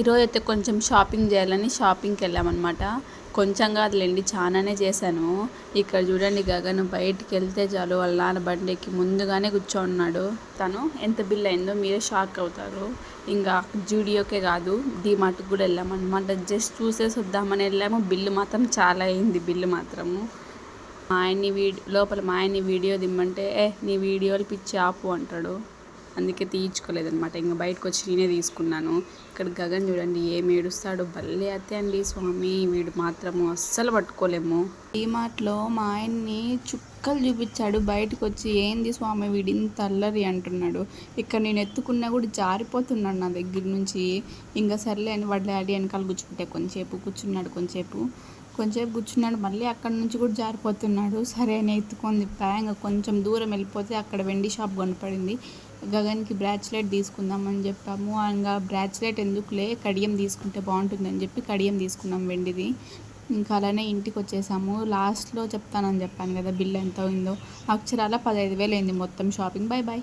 ఈరోజు అయితే కొంచెం షాపింగ్ చేయాలని షాపింగ్కి వెళ్ళామన్నమాట. కొంచెం కాదులేండి, చాలానే చేశాను. ఇక్కడ చూడండి, గగన్ బయటికి వెళ్తే చాలు వాళ్ళ నాన్న బండికి ముందుగానే కూర్చోన్నాడు. తను ఎంత బిల్ అయిందో మీరే షాక్ అవుతారు. ఇంకా జూడియోకే కాదు, డీమార్ట్కి కూడా వెళ్ళామన్నమాట. జస్ట్ చూసేసి వద్దామని వెళ్ళాము. బిల్లు మాత్రం చాలా అయింది. బిల్లు మాత్రము మా ఆయన్ని లోపల మా ఆయన్ని వీడియో దిమ్మంటే నీ వీడియోలు పిచ్చి ఆపు అంటాడు. అందుకే తీయించుకోలేదనమాట. ఇంకా బయటకు వచ్చి నేనే తీసుకున్నాను. ఇక్కడ గగన్ చూడండి ఏం ఏడుస్తాడు. భలే అతే అండి స్వామి, వీడు మాత్రము అస్సలు పట్టుకోలేము. డీమార్ట్లో మా ఆయన్ని చుక్కలు చూపించాడు. బయటకు వచ్చి ఏంది స్వామి వీడి ఇంత అల్లరి అంటున్నాడు. ఇక్కడ నేను ఎత్తుకున్నా కూడా జారిపోతున్నాడు నా దగ్గర నుంచి. ఇంకా సర్లే అని వాడి డాడీ వెనకాల కూర్చుంటే కొంచెంసేపు కూర్చున్నాడు. మళ్ళీ అక్కడ నుంచి కూడా జారిపోతున్నాడు. సరే అని ఎత్తుకొని తిప్పాగా కొంచెం దూరం వెళ్ళిపోతే అక్కడ వెండి షాప్ కనపడింది. గగన్కి బ్రాచ్లెట్ తీసుకుందామని చెప్పాము. ఇంకా బ్రాచ్లెట్ ఎందుకులే, కడియం తీసుకుంటే బాగుంటుందని చెప్పి కడియం తీసుకున్నాం వెండిది. ఇంకా అలానే ఇంటికి వచ్చేసాము. లాస్ట్లో చెప్తానని చెప్పాను కదా బిల్ ఎంత అయిందో. అక్షరాల 15,000 అయింది మొత్తం షాపింగ్. Bye bye.